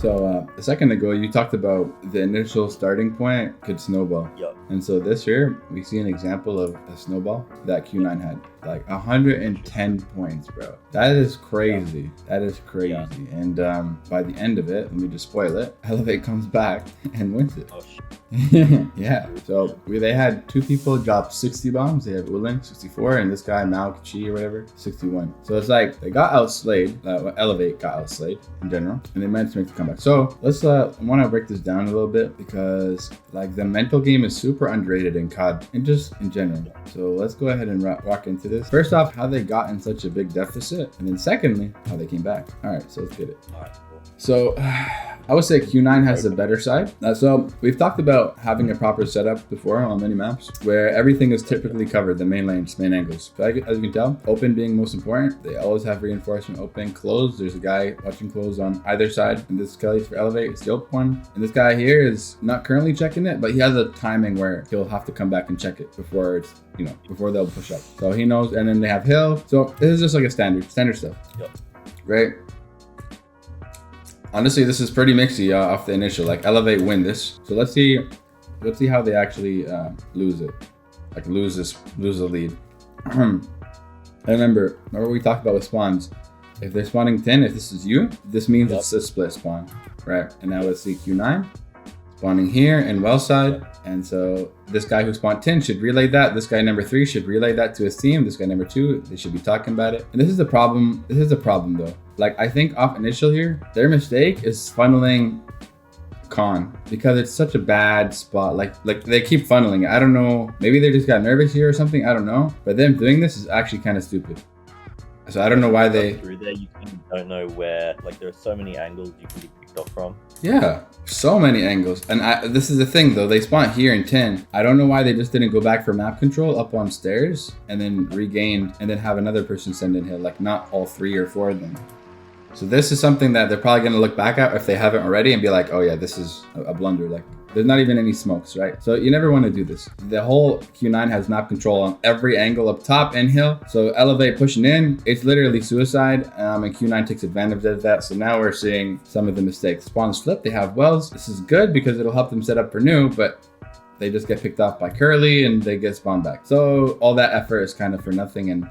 So a second ago, you talked about the initial starting point could snowball. Yep. And so this here, we see an example of a snowball that Q9 had. Like 110 points, bro. That is crazy. That is crazy. Yeah. And by the end of it, let me just spoil it, Elevate comes back and wins it. Oh, shit. Yeah. So they had 2 people drop 60 bombs. They have Uling, 64, and this guy, Mao Chi or whatever, 61. So it's like they got outslayed. Elevate got outslayed in general, and they managed to make the comeback. So let's, I want to break this down a little bit because like the mental game is super underrated in COD and just in general. So let's go ahead and walk into this. First off, how they got in such a big deficit, and then secondly, how they came back. All right, so let's get it. All right, cool. So I would say Q9 has the better side. So we've talked about having a proper setup before on many maps where everything is typically covered, the main lanes, main angles. So as you can tell, open being most important, they always have reinforcement open. Close, there's a guy watching close on either side. And this Kelly for Elevate, it's the open one. And this guy here is not currently checking it, but he has a timing where he'll have to come back and check it before it's, before they'll push up. So he knows, and then they have Hill. So this is just like a standard stuff. Yep. Right? Honestly, this is pretty mixy off the initial. Like Elevate win this. So let's see how they actually lose it. Like lose the lead. And remember we talked about with spawns. If they're spawning 10, if this is you, this means it's a split spawn, right? And now let's see Q9 spawning here in well side. And so this guy who spawned 10 should relay that. This guy number 3 should relay that to his team. This guy number 2, they should be talking about it. And this is the problem. This is a problem though. Like I think off initial here, their mistake is funneling Con because it's such a bad spot. Like they keep funneling it. I don't know. Maybe they just got nervous here or something. I don't know. But them doing this is actually kind of stupid. So I don't know why they through there. You don't know where. Like there are so many angles you can be picked off from. Yeah, so many angles. And this is the thing though, they spawned here in 10. I don't know why they just didn't go back for map control up on stairs and then regained and then have another person send in hill, like not all 3 or 4 of them. So this is something that they're probably gonna look back at if they haven't already and be like, oh yeah, this is a blunder. Like there's not even any smokes, right? So you never wanna do this. The whole Q9 has map control on every angle up top and hill. So Elevate pushing in, it's literally suicide. And Q9 takes advantage of that. So now we're seeing some of the mistakes. Spawns flip, they have wells. This is good because it'll help them set up for new, but they just get picked off by Curly and they get spawned back. So all that effort is kind of for nothing. And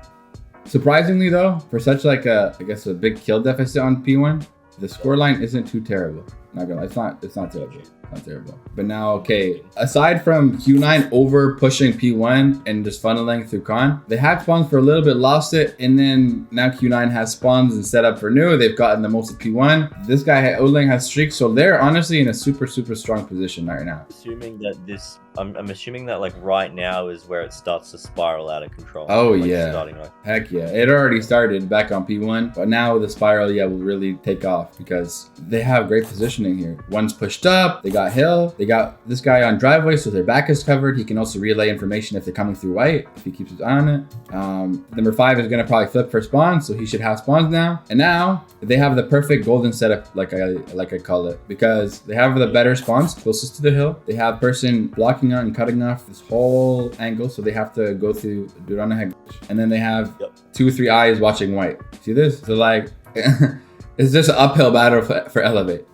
surprisingly though, for such like a big kill deficit on P1, the scoreline isn't too terrible. Not gonna lie, it's not terrible. Not terrible. But now, okay, aside from Q9 over pushing P1 and just funneling through Con, they had spawns for a little bit, lost it, and then now Q9 has spawns and set up for new. They've gotten the most of P1. This guy, Oling, has streaks, so they're honestly in a super, super strong position right now. Assuming that this, I'm assuming that like right now is where it starts to spiral out of control. Oh like yeah, heck yeah. It already started back on P1, but now the spiral, yeah, will really take off because they have great positioning here. One's pushed up, they got hill, they got this guy on driveway, so their back is covered. He can also relay information if they're coming through white, if he keeps his eye on it. Number 5 is gonna probably flip for spawns, so he should have spawns now. And now they have the perfect golden setup, like I call it, because they have the better spawns closest to the hill. They have person blocking out and cutting off this whole angle, so they have to go through Durana, and then they have 2 or 3 eyes watching white. See this? So like, it's just an uphill battle for Elevate.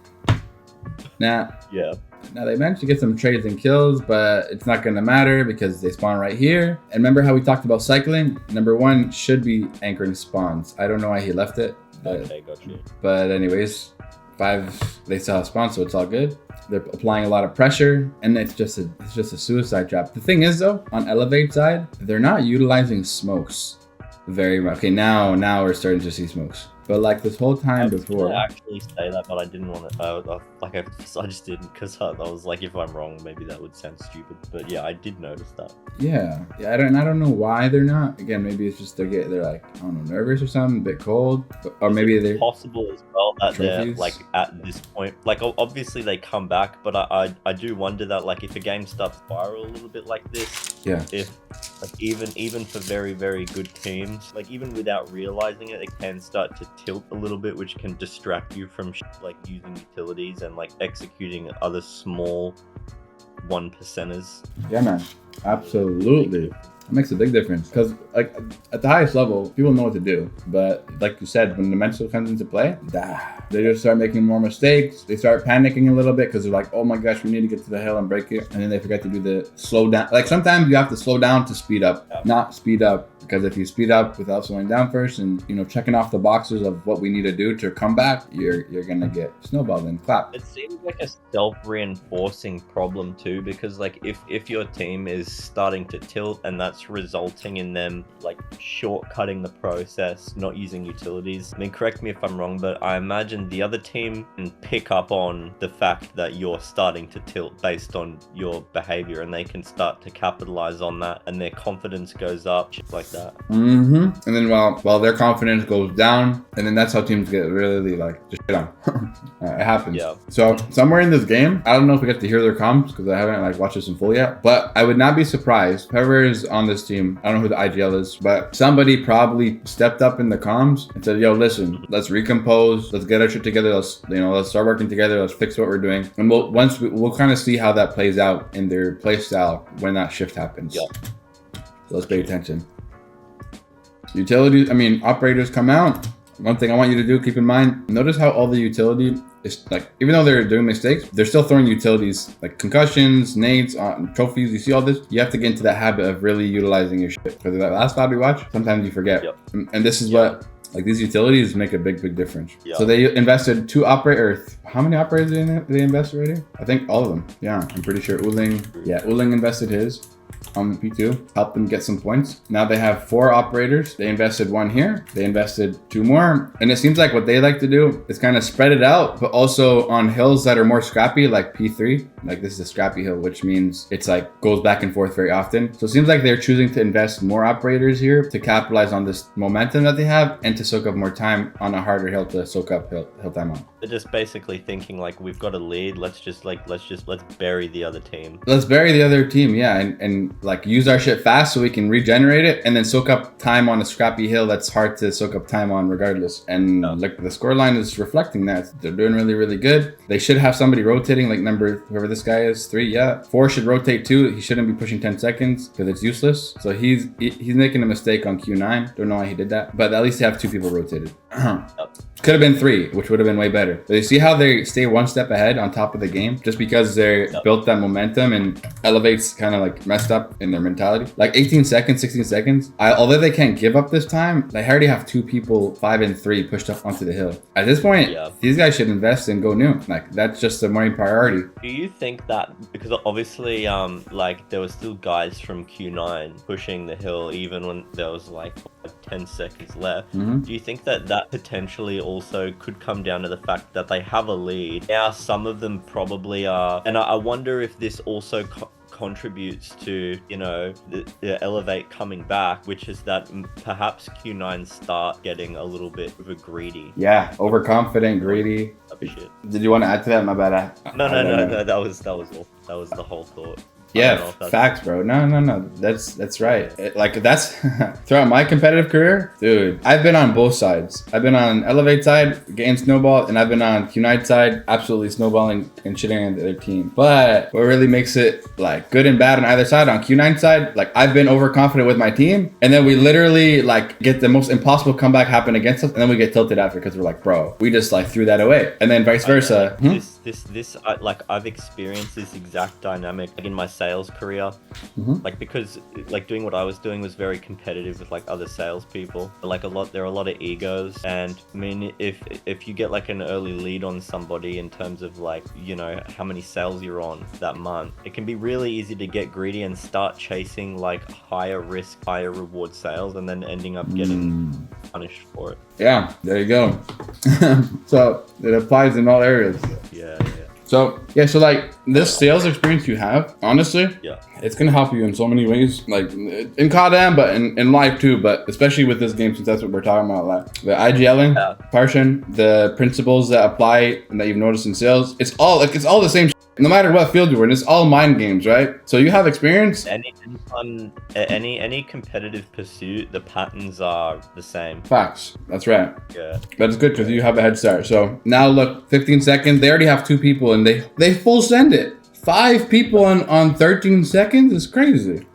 Now they managed to get some trades and kills, but it's not going to matter because they spawn right here. And remember how we talked about cycling? Number 1 should be anchoring spawns. I don't know why he left it. But, okay, got you. But anyways, 5, they still have spawns, so it's all good. They're applying a lot of pressure, and it's just a suicide trap. The thing is though, on Elevate side, they're not utilizing smokes very much. Okay, now we're starting to see smokes. But like this whole time before, I actually say that, but I didn't want to. I just didn't because I was like, if I'm wrong, maybe that would sound stupid. But yeah, I did notice that. Yeah. I don't know why they're not. Again, maybe it's just they're like, I don't know, nervous or something, a bit cold, or maybe they're possible as well that trophies? They're like at this point, like obviously they come back, but I do wonder that like if a game starts spiral a little bit like this, if like even for very, very good teams, like even without realizing it, it can start to tilt a little bit, which can distract you from like using utilities and like executing other small 1%ers. Yeah, man. Absolutely. It makes a big difference because like at the highest level, people know what to do. But like you said, when the mental comes into play, they just start making more mistakes. They start panicking a little bit because they're like, oh my gosh, we need to get to the hill and break it. And then they forget to do the slow down. Like sometimes you have to slow down to speed up, not speed up. Because if you speed up without slowing down first and, you know, checking off the boxes of what we need to do to come back, you're going to get snowballed and clapped. It seems like a self-reinforcing problem too, because like if your team is starting to tilt and that's resulting in them like shortcutting the process, not using utilities. I mean, correct me if I'm wrong, but I imagine the other team can pick up on the fact that you're starting to tilt based on your behavior, and they can start to capitalize on that, and their confidence goes up, shit like that. And then while their confidence goes down, and then that's how teams get really like just shit on. It happens. Yeah. So somewhere in this game, I don't know if we get to hear their comms because I haven't like watched this in full yet, but I would not be surprised. Whoever is on this team, I don't know who the IGL is, but somebody probably stepped up in the comms and said, "Yo, listen, let's recompose, let's get our shit together, let's start working together, let's fix what we're doing," and we'll kind of see how that plays out in their play style when that shift happens. Yeah. So let's pay attention. Utilities, operators come out. One thing I want you to do, keep in mind, notice how all the utility is like, even though they're doing mistakes, they're still throwing utilities like concussions, nades, trophies. You see all this? You have to get into that habit of really utilizing your shit. Because that last VOD we watched, sometimes you forget. Yep. And this is what, like these utilities make a big difference. Yep. So they invested 2 operators. How many operators did they invest already? I think all of them. Yeah, I'm pretty sure Uling invested his. On P2, helped them get some points. Now they have 4 operators. They invested 1 here. They invested 2 more. And it seems like what they like to do is kind of spread it out, but also on hills that are more scrappy, like P3. Like this is a scrappy hill, which means it's like goes back and forth very often. So it seems like they're choosing to invest more operators here to capitalize on this momentum that they have and to soak up more time on a harder hill to soak up hill time on. They're just basically thinking like, we've got a lead. Let's bury the other team. Let's bury the other team, yeah, and like use our shit fast so we can regenerate it and then soak up time on a scrappy hill that's hard to soak up time on regardless. And like the scoreline is reflecting that. They're doing really good. They should have somebody rotating, like whoever this guy is, 3, yeah. 4 should rotate too. He shouldn't be pushing 10 seconds because it's useless. So he's making a mistake on Q9. Don't know why he did that, but at least they have 2 people rotated. Could have been 3, which would have been way better. But you see how they stay one step ahead on top of the game just because they built that momentum and elevates kind of like messed up in their mentality. Like 18 seconds, 16 seconds. Although they can't give up this time, they already have 2 people, 5 and 3 pushed up onto the hill. At this point, these guys should invest and go new. Like that's just the main priority. Do you think that, because obviously like there were still guys from Q9 pushing the hill even when there was like 10 seconds left. Do you think that potentially also could come down to the fact that they have a lead? Now some of them probably are, and I wonder if this also contributes to, the elevate coming back, which is that perhaps Q9 start getting a little bit of a greedy. Yeah, overconfident, greedy. Shit. Did you want to add to that? My bad. No, that was all. That was the whole thought. Yeah, facts, bro. No. That's right. That's throughout my competitive career, dude. I've been on both sides. I've been on elevate side, getting snowballed, and I've been on Q9 side, absolutely snowballing and shitting on the other team. But what really makes it like good and bad on either side, on Q9 side, like I've been overconfident with my team, and then we literally like get the most impossible comeback happen against us, and then we get tilted after because we're like, bro, we just like threw that away, and then vice versa. I've experienced this exact dynamic in my sales career, like because like doing what I was doing was very competitive with like other salespeople. Like there are a lot of egos, and I mean if you get like an early lead on somebody in terms of like how many sales you're on that month, it can be really easy to get greedy and start chasing like higher risk, higher reward sales, and then ending up getting punished for it. Yeah, there you go. So it applies in all areas. Yeah. So like this sales experience you have, honestly, it's gonna help you in so many ways, like in CODM, but in life too, but especially with this game, since that's what we're talking about, like the IGLing, Parshan, the principles that apply and that you've noticed in sales, it's all the same shit, no matter what field you're in. It's all mind games, right? So you have experience. Any competitive pursuit, the patterns are the same. Facts. That's right. Yeah. That's good because you have a head start. So now look, 15 seconds, they already have 2 people and they full send it. 5 people on 13 seconds is crazy.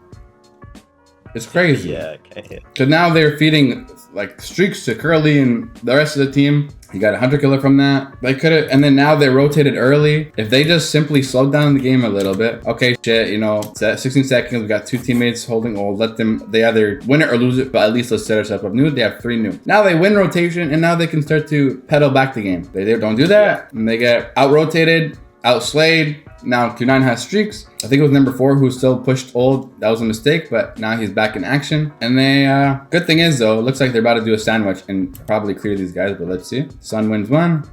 It's crazy. Yeah, okay. So now they're feeding like streaks to Curly and the rest of the team. He got a hunter killer from that. They could have, and then now they rotated early. If they just simply slowed down the game a little bit, okay, shit, you know, it's at 16 seconds. We got 2 teammates holding old. Let them, they either win it or lose it, but at least let's set ourselves up new. They have 3 new. Now they win rotation, and now they can start to pedal back the game. They don't do that, and they get out rotated, out slayed. Now Q9 has streaks. I think it was number 4 who still pushed old. That was a mistake, but now he's back in action. And they, good thing is though, it looks like they're about to do a sandwich and probably clear these guys, but let's see. Sun wins 1.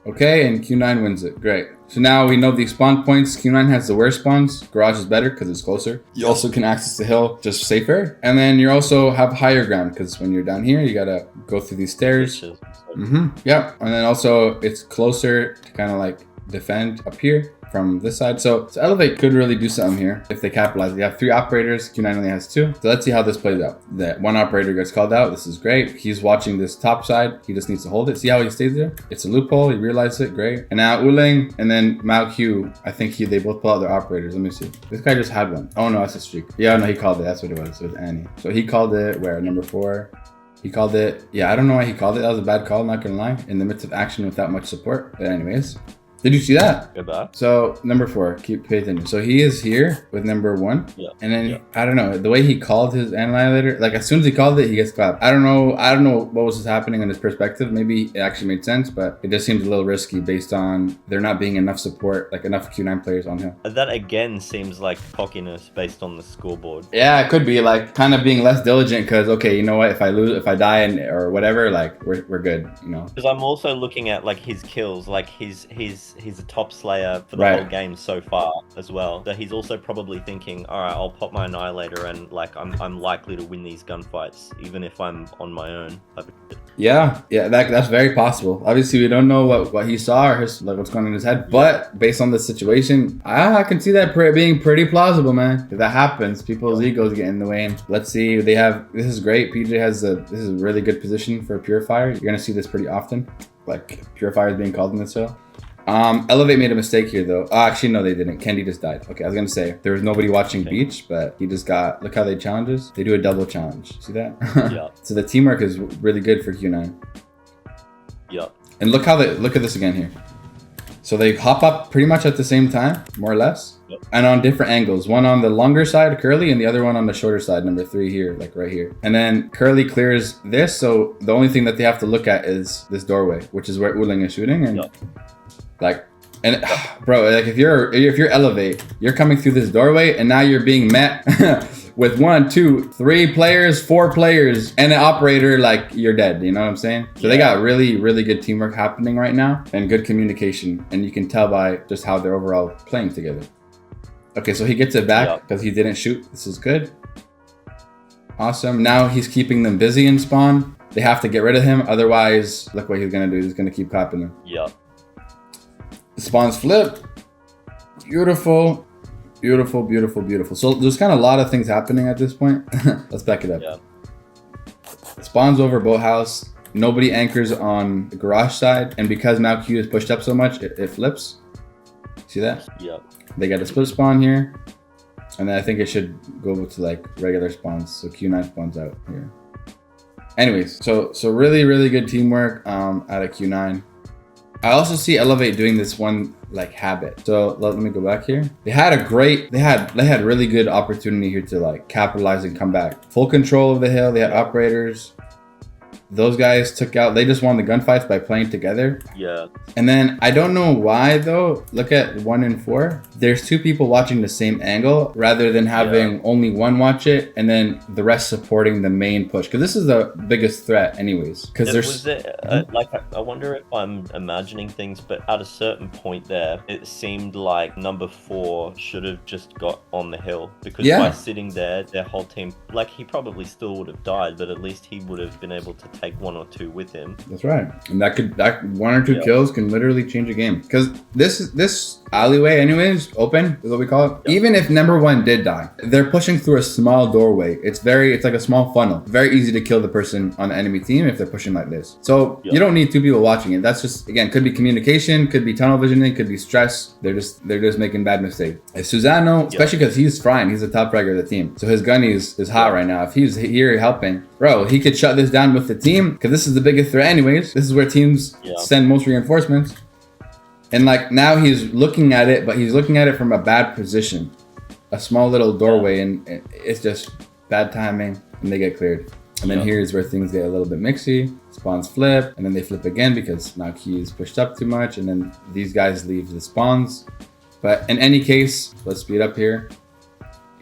Okay, and Q9 wins it. Great. So now we know the spawn points. Q9 has the worst spawns. Garage is better because it's closer. You also can access the hill just safer. And then you also have higher ground because when you're down here, you gotta go through these stairs. Yep. And then also it's closer to kind of like defend up here from this side. So Elevate could really do something here if they capitalize. They have 3 operators. Q9 only has 2. So let's see how this plays out. That 1 operator gets called out. This is great. He's watching this top side. He just needs to hold it. See how he stays there? It's a loophole. He realized it. Great. And now Uling and then Mao Q. I think they both pull out their operators. Let me see. This guy just had one. Oh no, that's a streak. Yeah, no, he called it. That's what it was. It was Annie. So he called it where? Number 4. He called it. Yeah, I don't know why he called it. That was a bad call, not gonna lie. In the midst of action without much support. But anyways. Did you see that? Goodbye. So number 4, pay attention. So he is here with number 1. Yeah. And then I don't know, the way he called his annihilator, like as soon as he called it, he gets clapped. I don't know what was happening in his perspective. Maybe it actually made sense, but it just seems a little risky based on there not being enough support, like enough Q9 players on him. That again seems like cockiness based on the scoreboard. Yeah, it could be like kind of being less diligent because okay, you know what? If I die or whatever, like we're good, you know. Because I'm also looking at like his kills, like he's a top slayer for the whole game so far as well. So he's also probably thinking, all right, I'll pop my annihilator and like I'm likely to win these gunfights even if I'm on my own. Yeah, that's very possible. Obviously, we don't know what he saw or what's going on in his head, but based on the situation, I can see that being pretty plausible, man. If that happens, people's egos get in the way. And let's see, this is great. PJ has this is a really good position for Purifier. You're gonna see this pretty often, like Purifier is being called in this hill. Elevate made a mistake here though. Oh, actually, no, they didn't. Kendi just died. Okay, I was gonna say there was nobody watching Beach, but he just got. Look how they challenges. They do a double challenge. See that? Yeah. So the teamwork is really good for Q9. Yeah. And look at this again here. So they hop up pretty much at the same time, more or less, and on different angles. One on the longer side, Curly, and the other one on the shorter side, number 3 here, like right here. And then Curly clears this, so the only thing that they have to look at is this doorway, which is where Uling is shooting, and. Like, and bro, like if you're Elevate, you're coming through this doorway and now you're being met with 1, 2, 3 players, 4 players, and an operator, like you're dead. You know what I'm saying? So they got really, really good teamwork happening right now and good communication. And you can tell by just how they're overall playing together. Okay, so he gets it back because he didn't shoot. This is good. Awesome. Now he's keeping them busy in spawn. They have to get rid of him. Otherwise, look what he's going to do. He's going to keep clapping them. Yeah. Spawns flip. Beautiful. Beautiful, beautiful, beautiful. So there's kind of a lot of things happening at this point. Let's back it up. Yeah. Spawns over boathouse. Nobody anchors on the garage side. And because Mao Q is pushed up so much, it flips. See that? Yeah. They got a split spawn here. And then I think it should go to like regular spawns. So Q9 spawns out here. Anyways, so really, really good teamwork out of Q9. I also see Elevate doing this one like habit. So let me go back here. They had really good opportunity here to like capitalize and come back. Full control of the hill. They had operators. Those guys they just won the gunfights by playing together. Yeah. And then I don't know why though. Look at 1 and 4. There's 2 people watching the same angle rather than having only one watch it and then the rest supporting the main push. Because this is the biggest threat, anyways. Because there's I wonder if I'm imagining things, but at a certain point there, it seemed like number 4 should have just got on the hill because by sitting there, their whole team, like he probably still would have died, but at least he would have been able to take 1 or 2 with him. That's right. And that 1 or 2 kills can literally change a game. Because this alleyway anyways, open is what we call it. Yep. Even if number 1 did die, they're pushing through a small doorway. It's like a small funnel. Very easy to kill the person on the enemy team if they're pushing like this. So you don't need 2 people watching it. That's just, again, could be communication, could be tunnel visioning, could be stress. They're just making bad mistakes. If Susano, especially because he's frying, he's the top fragger of the team. So his gunny is hot right now. If he's here helping, bro, he could shut this down with the team because this is the biggest threat anyways. This is where teams send most reinforcements. And like now he's looking at it, but he's looking at it from a bad position. A small little doorway, and it's just bad timing, and they get cleared. And then here's where things get a little bit mixy. Spawns flip, and then they flip again because now Q is pushed up too much, and then these guys leave the spawns. But in any case, let's speed up here.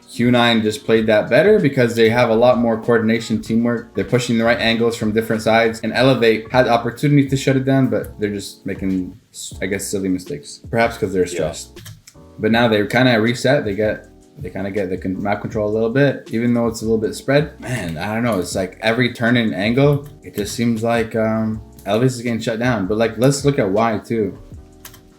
Q9 just played that better because they have a lot more coordination, teamwork. They're pushing the right angles from different sides, and Elevate had opportunity to shut it down, but they're just making, I guess, silly mistakes. Perhaps because they're stressed. But now they kind of reset. They kind of get the map control a little bit, even though it's a little bit spread. Man, I don't know. It's like every turn and angle, it just seems like Elevate is getting shut down. But like, let's look at why too.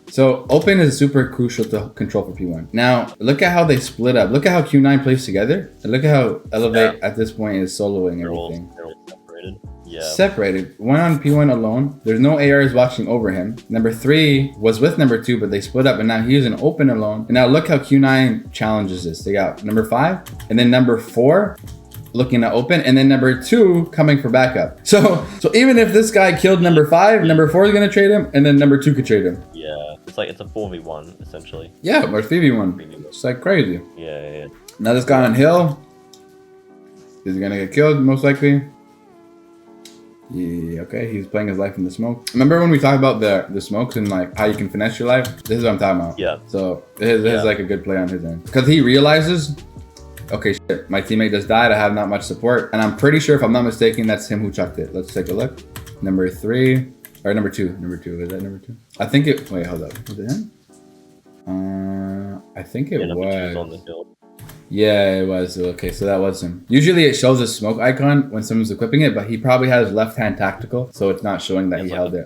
So open is super crucial to control for P1. Now, look at how they split up. Look at how Q9 plays together. And look at how Elevate at this point is soloing everything. They're all separated. Yeah. Separated. One on P1 alone. There's no ARs watching over him. Number 3 was with number 2, but they split up, and now he's an open alone. And now look how Q9 challenges this. They got number 5, and then number 4 looking at open, and then number 2 coming for backup. So even if this guy killed number 5, number 4 is gonna trade him, and then number 2 could trade him. Yeah. It's a 4v1 essentially. Yeah, or 3v1. It's like crazy. Yeah. Now this guy on hill is gonna get killed most likely. Yeah, okay, he's playing his life in the smoke. Remember when we talked about the smokes and like how you can finesse your life? This is what I'm talking about. Yeah. So this is like a good play on his end. Because he realizes, okay, shit, my teammate just died. I have not much support. And I'm pretty sure, if I'm not mistaken, that's him who chucked it. Let's take a look. Number 3. Or number 2. Number 2. Is that number 2? I think it... Wait, hold up. Was it him? I think it was. On the hill. Yeah, it was. Okay, so that was him. Usually it shows a smoke icon when someone's equipping it, but he probably has left-hand tactical, so it's not showing that he held it.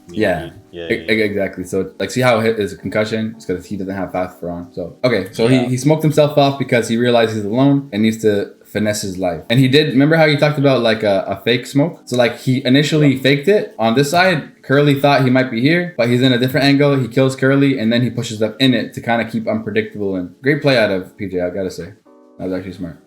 Yeah, exactly. So like, see how it is a concussion? It's because he doesn't have fast for on. So okay, so he smoked himself off because he realized he's alone and needs to finesse his life. And he did. Remember how he talked about like a fake smoke? So like he initially faked it on this side. Curly thought he might be here, but he's in a different angle. He kills Curly, and then he pushes up in it to kind of keep unpredictable. And great play out of PJ, I gotta say. That was actually smart.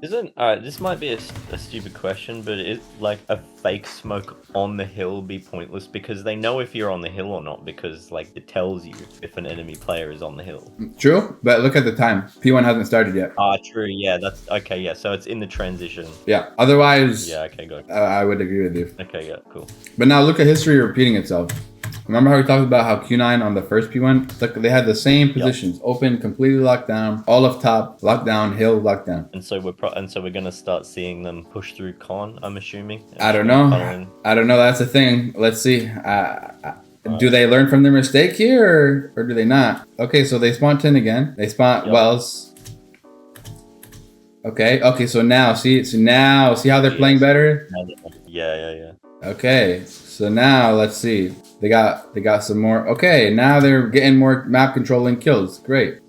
This might be a stupid question, but is like a fake smoke on the hill be pointless because they know if you're on the hill or not, because like it tells you if an enemy player is on the hill. True, but look at the time. P1 hasn't started yet. True. Yeah, that's okay. Yeah, so it's in the transition. Yeah. Otherwise, yeah. Okay, good. I would agree with you. Okay, yeah, cool. But now look at history repeating itself. Remember how we talked about how Q9 on the first P1, like they had the same positions, open, completely locked down, all of top, locked down, hill, locked down. And so we're gonna start seeing them push through con, I'm assuming. I don't know. That's the thing. Let's see. Do they learn from their mistake here, or do they not? Okay, so they spawn 10 again. They spawn Wells. Okay. So now see how they're playing better. Yeah. Okay, so now let's see. They got some more. Okay, now they're getting more map control and kills. Great.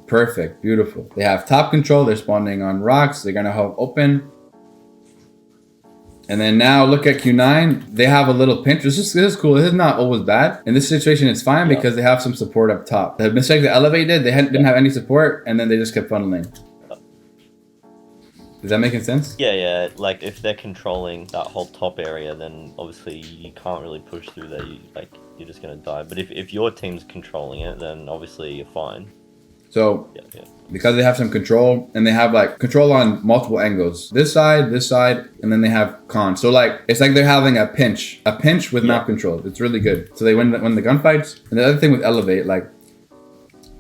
Perfect. Beautiful. They have top control. They're spawning on rocks. They're going to have open. And then now look at Q9. They have a little pinch. This is cool. This is not always bad. In this situation, it's fine because they have some support up top. The mistake that Elevate did, they didn't have any support, and then they just kept funneling. Is that making sense? Yeah. Like if they're controlling that whole top area, then obviously you can't really push through there. You're just gonna die. But if your team's controlling it, then obviously you're fine. So because they have some control, and they have like control on multiple angles, this side, and then they have con. So like it's like they're having a pinch with map control. It's really good. So they win the gunfights. And the other thing with Elevate, like,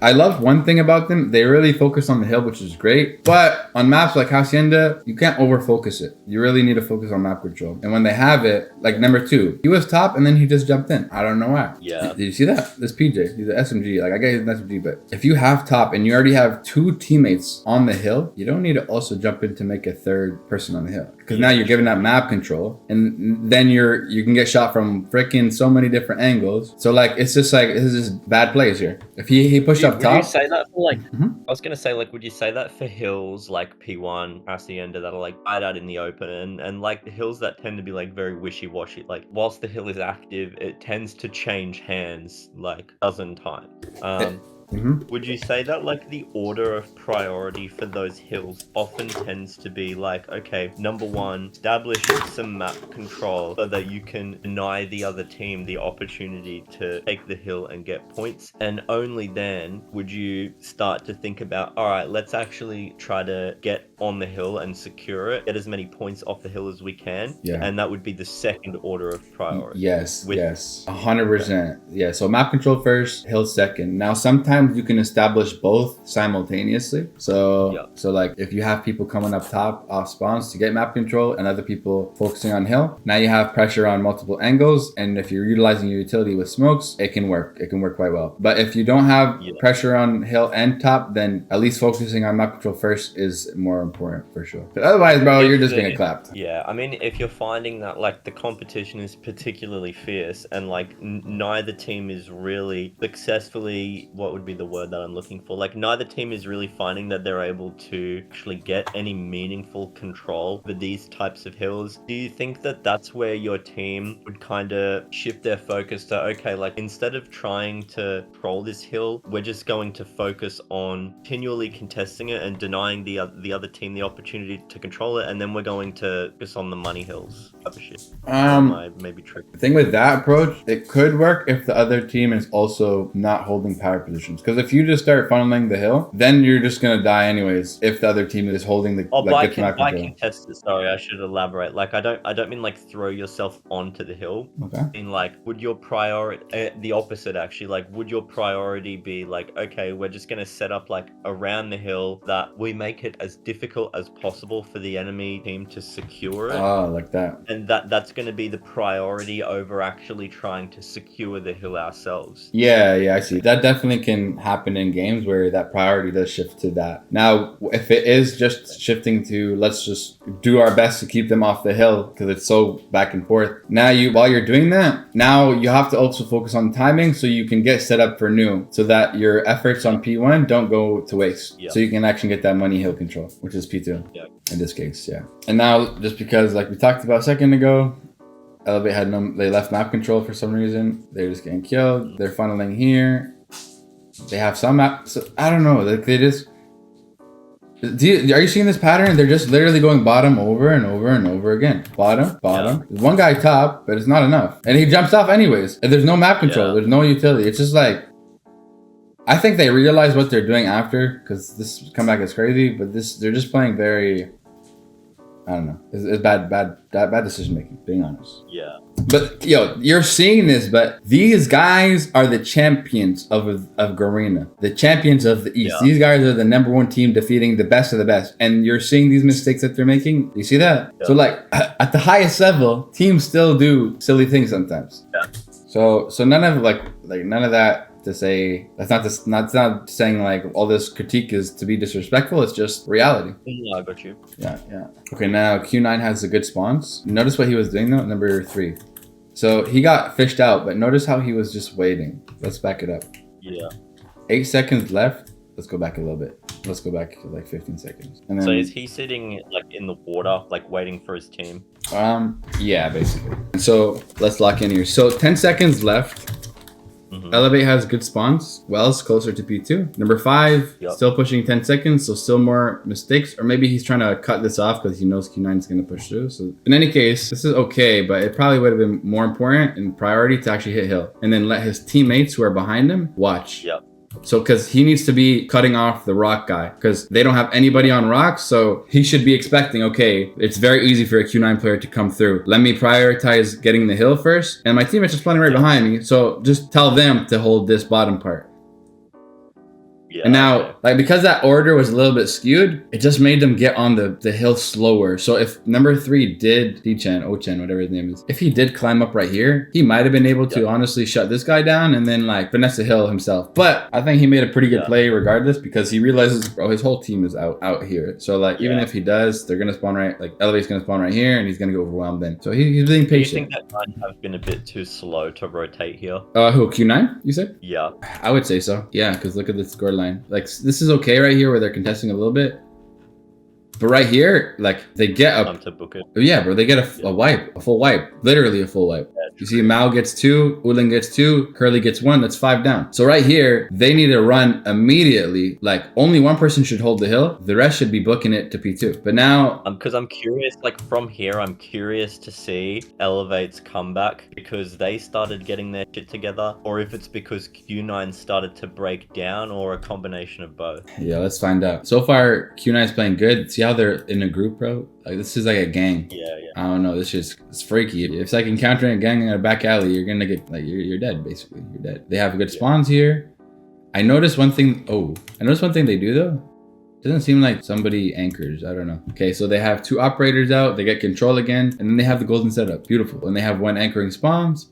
I love one thing about them. They really focus on the hill, which is great. But on maps like Hacienda, you can't over-focus it. You really need to focus on map control. And when they have it, like number 2, he was top and then he just jumped in. I don't know why. Yeah. Did you see that? This PJ, he's an SMG. Like, I get he's an SMG, but if you have top and you already have 2 teammates on the hill, you don't need to also jump in to make a 3rd person on the hill. because now you're giving up map control, and then you can get shot from freaking so many different angles. So like it's just like this is just bad plays here. If he pushed up top, would you say that for like I was gonna say, like, would you say that for hills like P1 Hacienda that are like right out in the open, and like the hills that tend to be like very wishy-washy, like whilst the hill is active, it tends to change hands like a dozen times. Would you say that like the order of priority for those hills often tends to be like, okay, number one, establish some map control so that you can deny the other team the opportunity to take the hill and get points, and only then would you start to think about, all right, let's actually try to get on the hill and secure it, get as many points off the hill as we can, and that would be the second order of priority. Yes, 100%. Yeah, so map control first, hill second. Now sometimes you can establish both simultaneously. So like if you have people coming up top off spawns to get map control and other people focusing on hill, now you have pressure on multiple angles, and if you're utilizing your utility with smokes, it can work quite well. But if you don't have pressure on hill and top, then at least focusing on map control first is more important for sure. But otherwise, bro, you're just getting clapped. Yeah, I mean, if you're finding that like the competition is particularly fierce and like neither team is really successfully, what would be the word that I'm looking for, like neither team is really finding that they're able to actually get any meaningful control over these types of hills, do you think that that's where your team would kind of shift their focus to, okay, like instead of trying to control this hill, we're just going to focus on continually contesting it and denying the other team the opportunity to control it, and then we're going to focus on the money hills type of shit? Maybe tricky. The thing with that approach, it could work if the other team is also not holding power positions, because if you just start funneling the hill, then you're just gonna die anyways if the other team is holding the by contested, sorry, I should elaborate. Like I don't mean like throw yourself onto the hill. Okay. I mean like, would your priority the opposite actually, like would your priority be like, okay, we're just gonna set up like around the hill that we make it as difficult as possible for the enemy team to secure it. Oh, like that. And that's gonna be the priority over actually trying to secure the hill ourselves. Yeah, I see. That definitely can happen in games where that priority does shift to that. Now, if it is just shifting to let's just do our best to keep them off the hill because it's so back and forth. Now while you're doing that, now you have to also focus on timing so you can get set up for new, so that your efforts on P1 don't go to waste. So you can actually get that money hill control, which is P2 in this case. And now, just because like we talked about a second ago, Elevate had they left map control for some reason. They're just getting killed. They're funneling here. They have some map. So I don't know. Like they just. Are you seeing this pattern? They're just literally going bottom over and over and over again. Bottom. There's one guy top, but it's not enough, and he jumps off anyways. And there's no map control. There's no utility. It's just like. I think they realize what they're doing after, because this comeback is crazy. But they're just playing very. I don't know. It's bad decision making, being honest. Yeah. But you're seeing this, but these guys are the champions of Garena, the champions of the East. These guys are the number one team defeating the best of the best, and you're seeing these mistakes that they're making. You see that? So like at the highest level, teams still do silly things sometimes. So none of like none of that. To say that's not saying like all this critique is to be disrespectful. It's just reality. Yeah, I got you. Yeah. Okay, now Q9 has a good spawns. Notice what he was doing though, number 3. So he got fished out, but notice how he was just waiting. Let's back it up. Yeah. 8 seconds left. Let's go back a little bit. Let's go back to like 15 seconds. And then, so is he sitting like in the water, like waiting for his team? Yeah, basically. So let's lock in here. So 10 seconds left. Elevate has good spawns. Wells closer to P2. Number 5, still pushing 10 seconds, so still more mistakes. Or maybe he's trying to cut this off because he knows Q9 is going to push through. So in any case, this is okay, but it probably would have been more important and priority to actually hit hill. And then let his teammates who are behind him watch. So because he needs to be cutting off the rock guy because they don't have anybody on rock. So he should be expecting, okay, it's very easy for a Q9 player to come through. Let me prioritize getting the hill first. And my teammates are spawning right behind me. So just tell them to hold this bottom part. And now, like, because that order was a little bit skewed, it just made them get on the hill slower. So if number 3 did D-Chen, O-Chen, whatever his name is, if he did climb up right here, he might have been able to honestly shut this guy down and then like finesse the hill himself. But I think he made a pretty good play regardless, because he realizes, bro, his whole team is out here. So like, even if he does, they're gonna spawn right, like Elevate's gonna spawn right here, and he's gonna get overwhelmed then. So he's being patient. Do you think that might have been a bit too slow to rotate here? Who, Q9, you said? Yeah. I would say so. Yeah, because look at the score line. Like, this is okay right here where they're contesting a little bit. But right here, like, they get a... Time to book it. Yeah, bro, they get a wipe. A full wipe. Literally a full wipe. You see Mao gets 2, Uling gets 2, Curly gets 1, that's 5 down. So right here, they need to run immediately. Like, only one person should hold the hill. The rest should be booking it to P2. But now... Because I'm curious, like, from here, I'm curious to see Elevate's comeback, because they started getting their shit together, or if it's because Q9 started to break down, or a combination of both. Yeah, let's find out. So far, Q9 is playing good. See how they're in a group, bro? Like, this is like a gang. Yeah. I don't know. This is it's freaky. If it's like encountering a gang in a back alley, you're gonna get like you're dead basically. You're dead. They have good spawns here. I noticed one thing. I noticed one thing they do though. Doesn't seem like somebody anchors. I don't know. Okay, so they have 2 operators out. They get control again, and then they have the golden setup. Beautiful. And they have 1 anchoring spawns.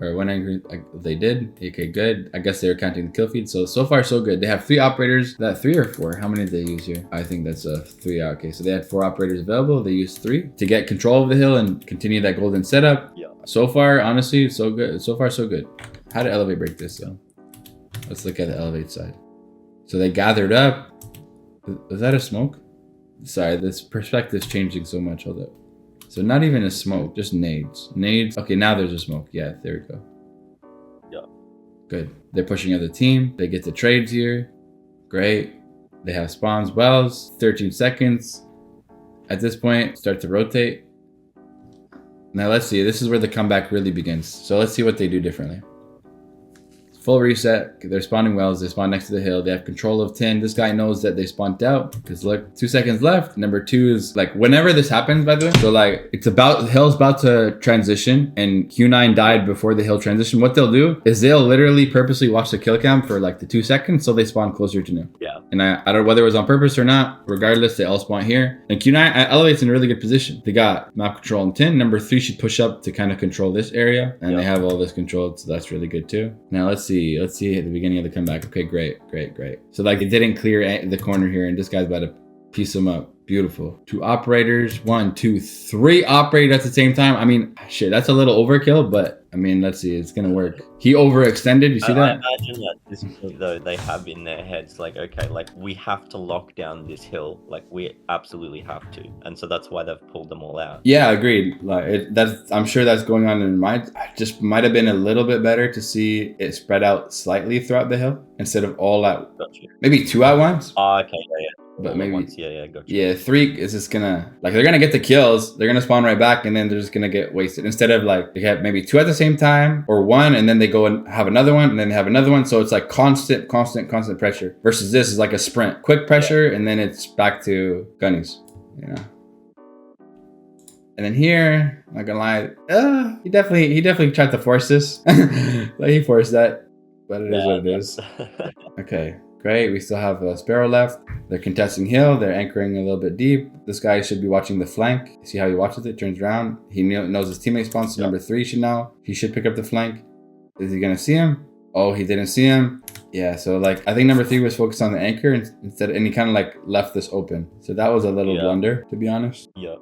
Or 1 anchoring, they did. Okay, good. I guess they're counting the kill feed. So far so good. They have 3 operators. Is that 3 or 4? How many did they use here? I think that's 3. Okay, so they had 4 operators available. They used 3 to get control of the hill and continue that golden setup. Yeah. So far, honestly, so good. So far so good. How did Elevate break this though? Let's look at the Elevate side. So they gathered up. Was that a smoke? Sorry, this perspective's changing so much. Hold up. So not even a smoke, just nades. Nades. Okay, now there's a smoke. Yeah, there we go. Yeah. Good. They're pushing out the team. They get the trades here. Great. They have spawns, wells. 13 seconds. At this point, start to rotate. Now let's see. This is where the comeback really begins. So let's see what they do differently. Full reset. They're spawning wells. They spawn next to the hill. They have control of 10. This guy knows that they spawned out because look, 2 seconds left. Number 2 is like whenever this happens, by the way. So like it's about, the hill's about to transition and Q9 died before the hill transition. What they'll do is they'll literally purposely watch the kill cam for like the 2 seconds so they spawn closer to new. Yeah. And I don't know whether it was on purpose or not. Regardless, they all spawn here. And Q9 Elevate's in a really good position. They got map control and 10. Number 3 should push up to kind of control this area. And they have all this controlled, so that's really good too. Now let's see at the beginning of the comeback. Okay, great. So like it didn't clear the corner here and this guy's about to piece them up. Beautiful. 2 operators, 1, 2, 3 operators at the same time. I mean, shit, that's a little overkill, but I mean, let's see, it's gonna work. He overextended, you see that? I imagine that at this point though, they have in their heads like, okay, like we have to lock down this hill. Like we absolutely have to. And so that's why they've pulled them all out. Yeah, agreed. Like I'm sure that's going on in my mind. It just might have been a little bit better to see it spread out slightly throughout the hill instead of all at, maybe 2 at once. Oh, okay, yeah. But maybe once. Yeah, gotcha. Yeah, 3 is just gonna, like, they're gonna get the kills, they're gonna spawn right back, and then they're just gonna get wasted. Instead of like they have maybe 2 at the same time or 1, and then they go and have another one, and then have another one. So it's like constant pressure. Versus this is like a sprint, quick pressure, and then it's back to gunnies, you know. And then here, I'm not gonna lie, he definitely tried to force this. Like he forced that, but it is what it is. Okay. Great, we still have a Sparrow left. They're contesting hill, they're anchoring a little bit deep. This guy should be watching the flank. See how he watches it, turns around. He knows his teammate spawns, so number 3 should know. He should pick up the flank. Is he gonna see him? Oh, he didn't see him. Yeah, so like, I think number 3 was focused on the anchor instead, and he kind of like left this open. So that was a little blunder, to be honest. Yeah.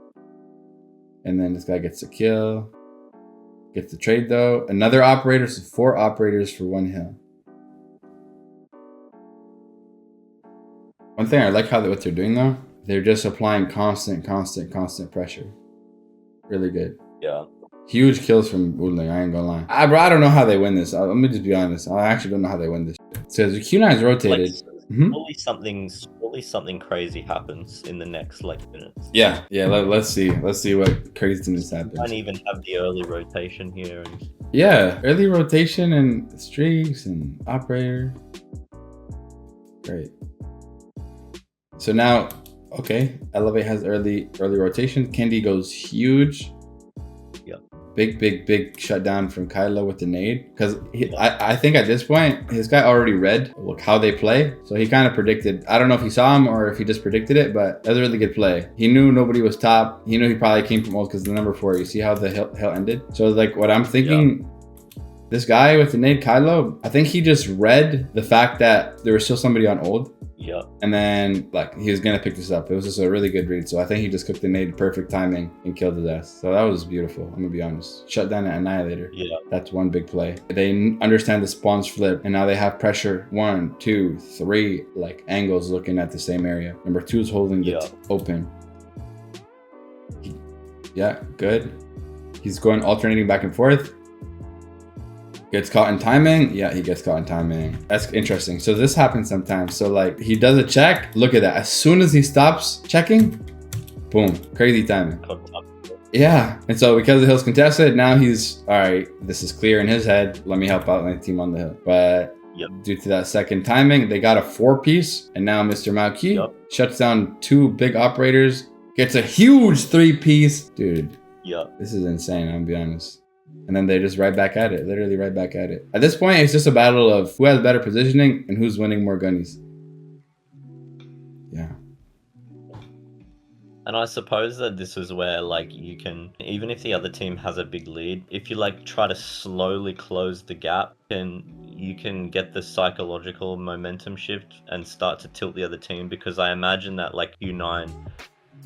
And then this guy gets a kill. Gets the trade though. Another operator, so 4 operators for 1 hill. One thing I like what they're doing though, they're just applying constant pressure. Really good. Yeah. Huge kills from Woodling, I ain't gonna lie. Bro, I don't know how they win this. Let me just be honest. I actually don't know how they win this. So the Q9's rotated. Surely something crazy happens in the next like minutes. Yeah. Let's see what craziness happens. I don't even have the early rotation here. Yeah, early rotation and streaks and operator. Great. So now, okay, Elevate has early rotation. Candy goes huge. Yeah. big shutdown from Kylo with the nade. Because I think at this point, his guy already read how they play. So he kind of predicted. I don't know if he saw him or if he just predicted it, but that was a really good play. He knew nobody was top. He knew he probably came from ult because the number 4. You see how the hill ended? So like what I'm thinking, this guy with the nade, Kylo, I think he just read the fact that there was still somebody on ult. Yeah. And then like he was gonna pick this up. It was just a really good read. So I think he just cooked the nade, perfect timing, and killed his ass. So that was beautiful. I'm gonna be honest. Shut down an annihilator. Yeah. That's one big play. They understand the spawns flip, and now they have pressure 1, 2, 3 like angles looking at the same area. Number 2 is holding it open. Yeah, good. He's going alternating back and forth. Gets caught in timing. Yeah, he gets caught in timing. That's interesting. So this happens sometimes. So like he does a check. Look at that. As soon as he stops checking, boom, crazy timing. Yeah. And so because the hill's contested, now he's all right. This is clear in his head. Let me help out my team on the hill. But due to that second timing, they got a 4-piece. And now Mr. Maoki shuts down 2 big operators. Gets a huge 3-piece. Dude. This is insane. I'm gonna be honest. And then they're just right back at it, literally right back at it. At this point, it's just a battle of who has better positioning and who's winning more gunnies. Yeah. And I suppose that this is where like you can, even if the other team has a big lead, if you like try to slowly close the gap, then you can get the psychological momentum shift and start to tilt the other team. Because I imagine that like Q9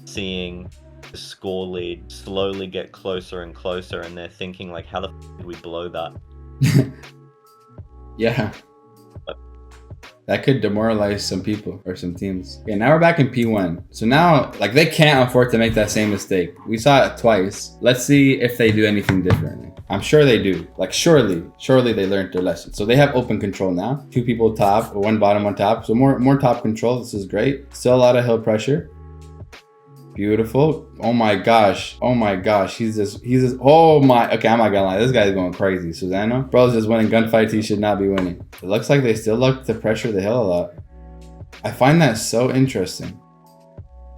seeing the score lead slowly get closer and closer, and they're thinking like, how the f did we blow that? Yeah. That could demoralize some people or some teams. Okay, now we're back in P1. So now, like, they can't afford to make that same mistake. We saw it twice. Let's see if they do anything differently. I'm sure they do. Like, surely they learned their lesson. So they have open control now. 2 people top, 1 bottom, 1 top. So more top control. This is great. Still a lot of hill pressure. Beautiful. Oh my gosh. Oh my gosh. He's just, oh my, okay, I'm not gonna lie. This guy's going crazy. Susano. Bro's just winning gunfights he should not be winning. It looks like they still look to pressure the hill a lot. I find that so interesting.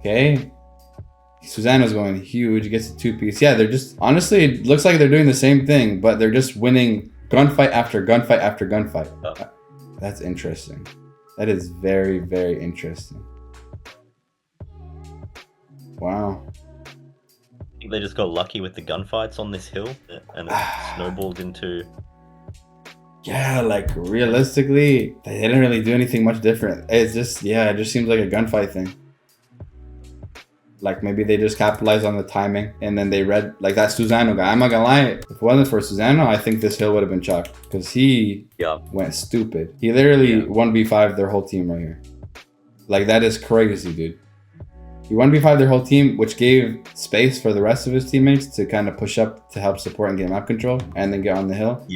Okay. Susano's going huge, gets a 2-piece. Yeah, they're just, honestly, it looks like they're doing the same thing, but they're just winning gunfight after gunfight after gunfight. Oh. That's interesting. That is very, very interesting. Wow. I think they just got lucky with the gunfights on this hill and it snowballed into... Yeah, like realistically, they didn't really do anything much different. It's just, yeah, it just seems like a gunfight thing. Like maybe they just capitalized on the timing and then they read, like that Susano guy. I'm not gonna lie, if it wasn't for Susano, I think this hill would have been chalked because he went stupid. He literally 1v5 their whole team right here. Like that is crazy, dude. He 1v5 their whole team, which gave space for the rest of his teammates to kind of push up to help support and get map control and then get on the hill.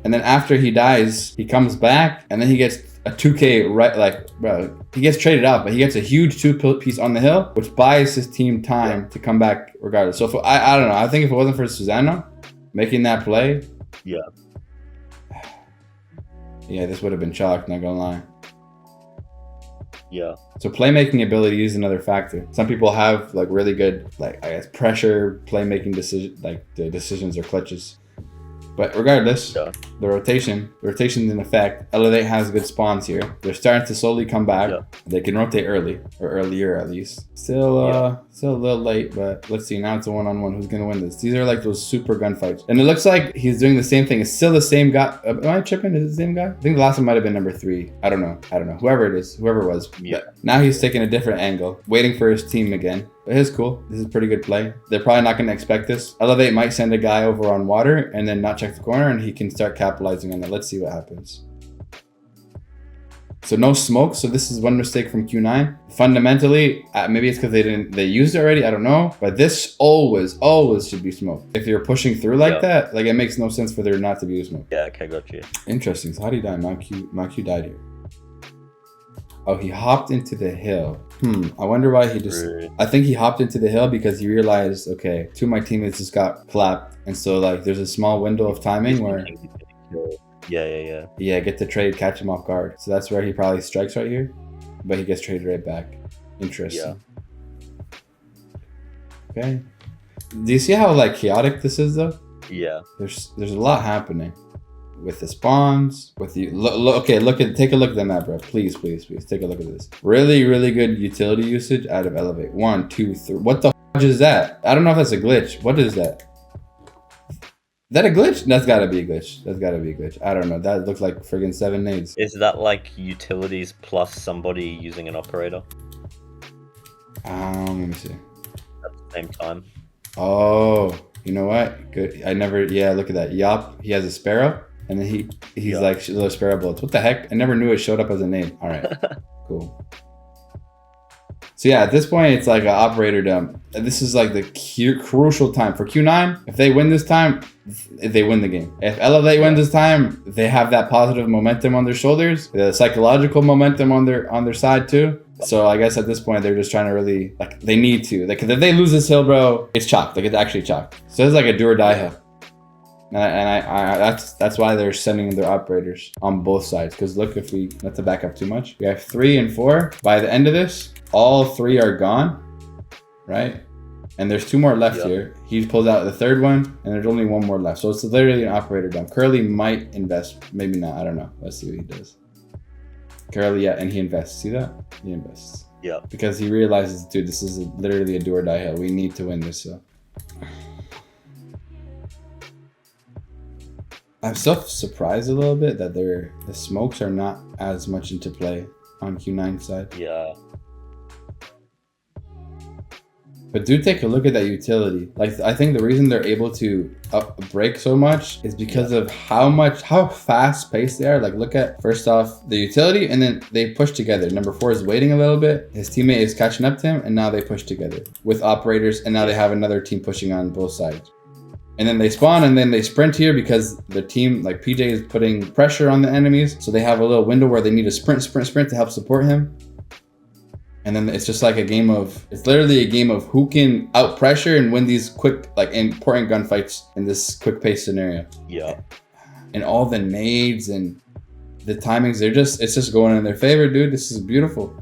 And then after he dies, he comes back and then he gets a 2k, right? Like, bro, he gets traded out, but he gets a huge 2-piece on the hill, which buys his team time to come back regardless. So I don't know. I think if it wasn't for Susano making that play, yeah, this would have been chalked, not gonna lie. Yeah. So playmaking ability is another factor. Some people have like really good, like I guess pressure playmaking decision, like the decisions or clutches. But regardless, the rotation's in effect. Elevate has good spawns here. They're starting to slowly come back. They can rotate early, or earlier at least. Still a little late, but let's see. Now it's a 1-on-1. Who's gonna win this? These are like those super gunfights. And it looks like he's doing the same thing. It's still the same guy. Am I tripping? Is it the same guy? I think the last one might have been number 3. I don't know. Whoever it is, whoever it was. Yeah. But now he's taking a different angle, waiting for his team again. But it's cool. This is pretty good play. They're probably not going to expect this. Elevate might send a guy over on water and then not check the corner, and he can start capitalizing on it. Let's see what happens. So no smoke. So this is one mistake from Q9. Fundamentally, maybe it's because they used it already. I don't know. But this always should be smoke. If you're pushing through like that, like it makes no sense for there not to be a smoke. Yeah, okay, got you. Interesting. So how did he die? Q died here. Oh, he hopped into the hill. I wonder why he just... I think he hopped into the hill because he realized, okay, 2 of my teammates just got clapped. And so, like, there's a small window of timing where... Yeah, get the trade, catch him off guard. So that's where he probably strikes right here. But he gets traded right back. Interesting. Yeah. Okay. Do you see how, like, chaotic this is, though? Yeah. There's a lot happening with the spawns, with the take a look at the map, bro. Please take a look at this. Really good utility usage out of Elevate. 1, 2, 3. What the f is that? I don't know if that's a glitch. What is that? Is that a glitch? That's gotta be a glitch. I don't know. That looks like friggin' 7 nades. Is that like utilities plus somebody using an operator? Let me see. At the same time. Oh, you know what? Good. Look at that. Yup. He has a sparrow. And then he's like little sparrow bullets. What the heck? I never knew it showed up as a name. All right, cool. So yeah, at this point, it's like an operator dump. This is like the crucial time for Q9. If they win this time, they win the game. If Elevate wins this time, they have that positive momentum on their shoulders, the psychological momentum on their side too. So I guess at this point, they're just trying to really, like, they need to. Like, if they lose this hill, bro, it's chalked. Like, it's actually chalked. So it's like a do or die hill. And that's why they're sending their operators on both sides. Because look, if we, not to back up too much, we have 3 and 4. By the end of this, all 3 are gone, right? And there's 2 more left here. He pulls out the 3rd one, and there's only 1 more left. So it's literally an operator dump. Curly might invest, maybe not. I don't know. Let's see what he does. Curly, yeah, and he invests. See that? He invests. Yeah. Because he realizes, dude, this is literally a do or die hill. We need to win this. So. I'm so surprised a little bit that the smokes are not as much into play on Q9 side. Yeah. But do take a look at that utility. Like, I think the reason they're able to break so much is because of how fast paced they are. Like, look at, first off, the utility, and then they push together. Number 4 is waiting a little bit. His teammate is catching up to him, and now they push together with operators, and now they have another team pushing on both sides. And then they spawn, and then they sprint here because the team, like PJ, is putting pressure on the enemies. So they have a little window where they need to sprint to help support him. And then it's just like it's literally a game of who can out pressure and win these quick, like, important gunfights in this quick pace scenario. Yeah. And all the nades and the timings, it's just going in their favor, dude. This is beautiful.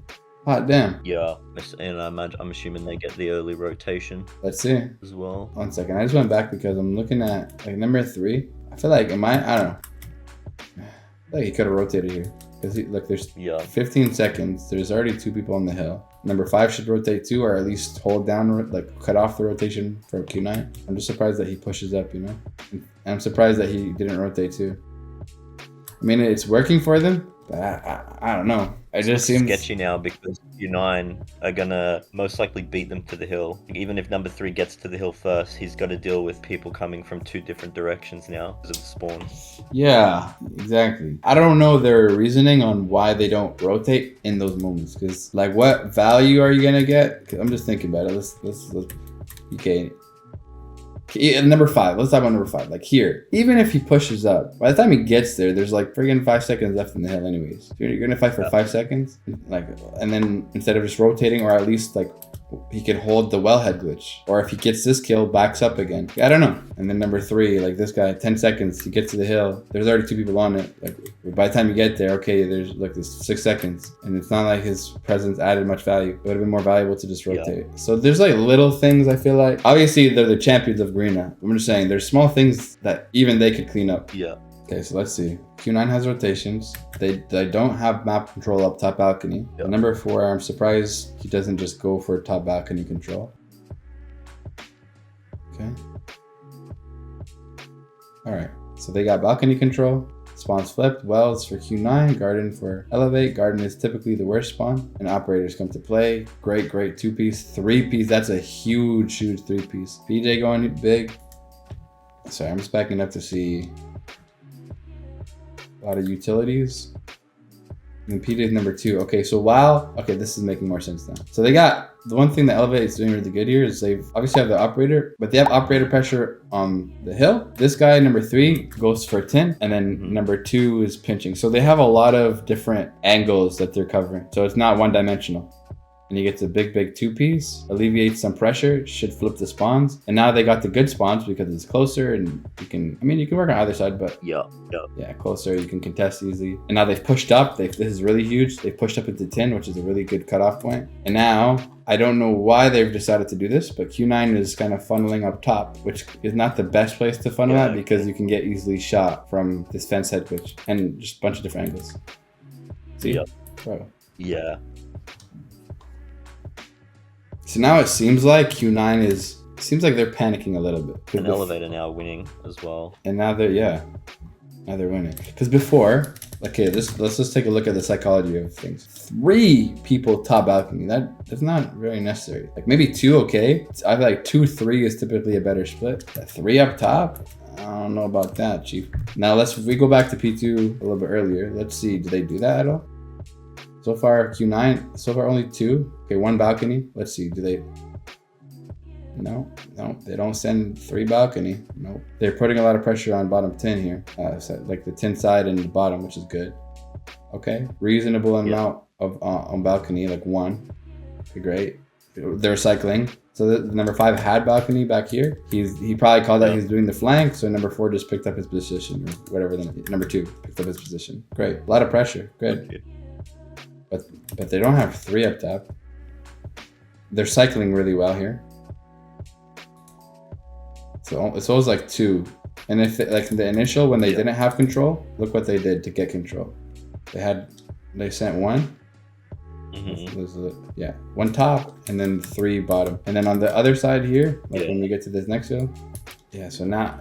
Hot damn. Yeah, and I'm assuming they get the early rotation. Let's see. As well. 1 second. I just went back because I'm looking at, like, number 3. I feel like, I don't know. I feel like he could have rotated here. Because look, there's 15 seconds. There's already 2 people on the hill. Number 5 should rotate too, or at least hold down, like, cut off the rotation for Q9. I'm just surprised that he pushes up, you know? And I'm surprised that he didn't rotate too. I mean, it's working for them, but I don't know. It just seems sketchy now because U9 are gonna most likely beat them to the hill. Even if number 3 gets to the hill first, he's got to deal with people coming from 2 different directions now because of the spawn. Yeah, exactly. I don't know their reasoning on why they don't rotate in those moments. Because, like, what value are you gonna get? Cause I'm just thinking about it. Let's okay. Number 5. Let's talk about number 5. Like, here, even if he pushes up, by the time he gets there, there's like friggin' 5 seconds left in the hill anyways. So you're gonna fight for 5 seconds, like, and then instead of just rotating, or at least, like, he could hold the wellhead glitch, or if he gets this kill, backs up again. I don't know. And then number 3, like, this guy, 10 seconds, he gets to the hill. There's already 2 people on it. Like, by the time you get there, okay, there's 6 seconds, and it's not like his presence added much value. It would have been more valuable to just rotate. Yeah. So there's, like, little things, I feel like. Obviously, they're the champions of Greenup. I'm just saying, there's small things that even they could clean up. Yeah. Okay, so let's see. Q9 has rotations. They don't have map control up top balcony. Yep. Number 4, I'm surprised he doesn't just go for top balcony control. Okay. All right, so they got balcony control. Spawns flipped. Wells for Q9, Garden for Elevate. Garden is typically the worst spawn, and operators come to play. Great 2-piece. 3-piece, that's a huge 3-piece. PJ going big. Sorry, I'm just backing up to see a lot of utilities. And PJ is number 2. Okay, so okay, this is making more sense now. So they got, the one thing that Elevate is doing really good here is they've obviously have the operator, but they have operator pressure on the hill. This guy, number 3, goes for 10, and then number 2 is pinching. So they have a lot of different angles that they're covering. So it's not one-dimensional. and he gets a big 2-piece, alleviates some pressure, should flip the spawns. And now they got the good spawns because it's closer, and you can work on either side, but yeah, closer, you can contest easily. And now they've pushed up. This is really huge. They've pushed up into 10, which is a really good cutoff point. And now, I don't know why they've decided to do this, but Q9 is kind of funneling up top, which is not the best place to funnel at because you can get easily shot from this fence head glitch and just a bunch of different angles. See? Yeah. Bro. Yeah. So now it seems like Q9 seems like they're panicking a little bit. And Elevator now winning as well. And now they're winning. Because before, okay, let's just take a look at the psychology of things. 3 people top balcony. That's not very necessary. Like maybe 2, okay. I feel like 2-3 is typically a better split. 3 up top, I don't know about that, chief. Now if we go back to P2 a little bit earlier, let's see, do they do that at all? So far Q9, so far only 2. Okay, 1 balcony. Let's see, do they? No, they don't send 3 balcony. Nope. They're putting a lot of pressure on bottom 10 here, so like the 10 side and the bottom, which is good. Okay, reasonable amount of on balcony, like 1. Okay, great. They're cycling. So the number 5 had balcony back here. He probably called that he's doing the flank. So number 4 just picked up his position, or whatever. Number 2 picked up his position. Great, a lot of pressure. Good. Okay. But they don't have 3 up top. They're cycling really well here. So it's always like 2. And if like the initial, when they didn't have control, look what they did to get control. They sent 1. Mm-hmm. 1 top and then 3 bottom. And then on the other side here, like when we get to this next hill, so now,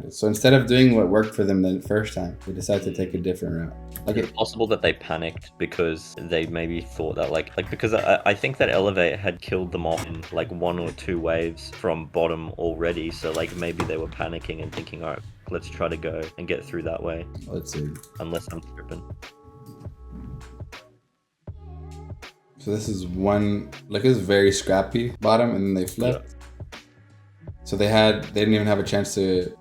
so instead of doing what worked for them the first time, they decided to take a different route. Like it's possible that they panicked because they maybe thought that like because I think that Elevate had killed them off in like 1 or 2 waves from bottom already, so like maybe they were panicking and thinking, all right, let's try to go and get through that way. Let's see. Unless I'm tripping. So this is one, like it's very scrappy bottom, and then they flipped. So they didn't even have a chance to.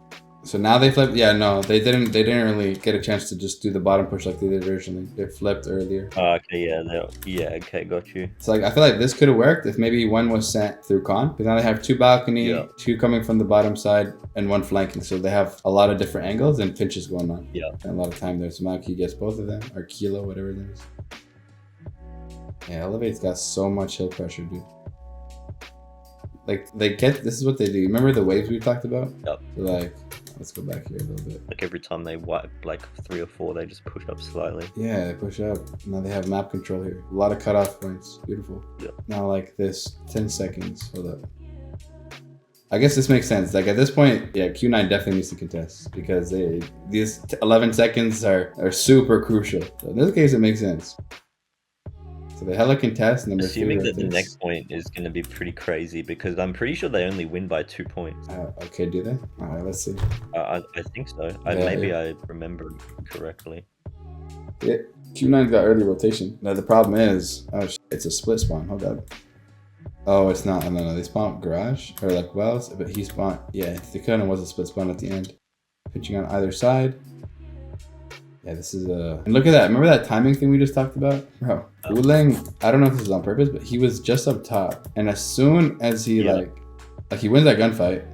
So now they flipped. Yeah, no, they didn't really get a chance to just do the bottom push like they did originally. They flipped earlier. Okay, okay, got you. So like I feel like this could have worked if maybe 1 was sent through con, because now they have 2 balcony, 2 coming from the bottom side, and 1 flanking. So they have a lot of different angles and pinches going on. Yeah. And a lot of time there. So Maki gets both of them, or Kilo, whatever it is. Yeah, Elevate's got so much hill pressure, dude. Like this is what they do. Remember the waves we talked about? Yep. So like, let's go back here a little bit. Like every time they wipe like 3 or 4, they just push up slightly. Yeah, they push up. Now they have map control here. A lot of cutoff points. Beautiful. Yeah. Now like this, 10 seconds. Hold up. I guess this makes sense. Like at this point, Q9 definitely needs to contest because these 11 seconds are super crucial. So in this case, it makes sense. So they hella contest. Number Assuming 3 that the next point is going to be pretty crazy because I'm pretty sure they only win by 2 points. Okay, do they? All right, let's see. I think so. I remember correctly. Yeah, Q9 got early rotation. Now the problem is, it's a split spawn. Hold up. Oh, it's not. No. They spawned garage or like wells, but he spawned. Yeah, the Dakota was a split spawn at the end. Pitching on either side. Yeah, this is and look at that. Remember that timing thing we just talked about? Bro, Wuling, I don't know if this is on purpose, but he was just up top. And as soon as he like he wins that gunfight.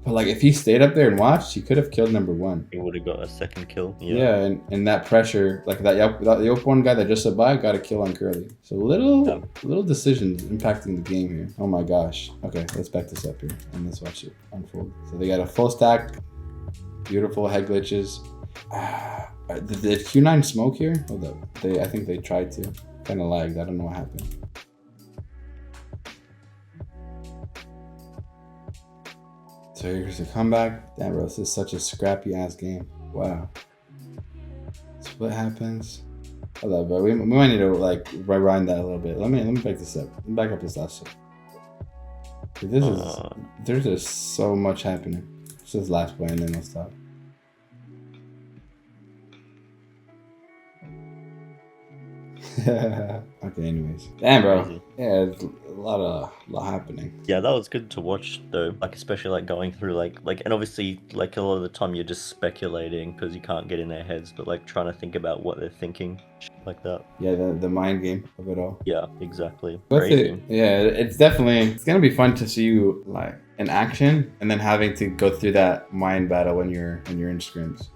But like if he stayed up there and watched, he could have killed number 1. He would have got a second kill. Yeah, and that pressure, like that Yop 1 guy that just survived got a kill on Curly. So little decisions impacting the game here. Oh my gosh. Okay, let's back this up here and let's watch it unfold. So they got a full stack. Beautiful head glitches. Did Q9 smoke here? Hold up. I think they tried to. Kind of lagged. I don't know what happened. So here's a comeback. Damn, bro, this is such a scrappy ass game. Wow. Split happens. Hold up, bro. We might need to like rewind that a little bit. Let me back this up. Let me back up this last shit. There's just so much happening. This is last point and then we'll stop. Okay, anyways. Damn, bro. Yeah, lot happening. Yeah, that was good to watch though. Like especially like going through like and obviously like a lot of the time you're just speculating because you can't get in their heads, but like trying to think about what they're thinking, like that. Yeah, the mind game of it all. Yeah, exactly. Crazy. Yeah, it's gonna be fun to see you like in action, and then having to go through that mind battle when you're in scrims.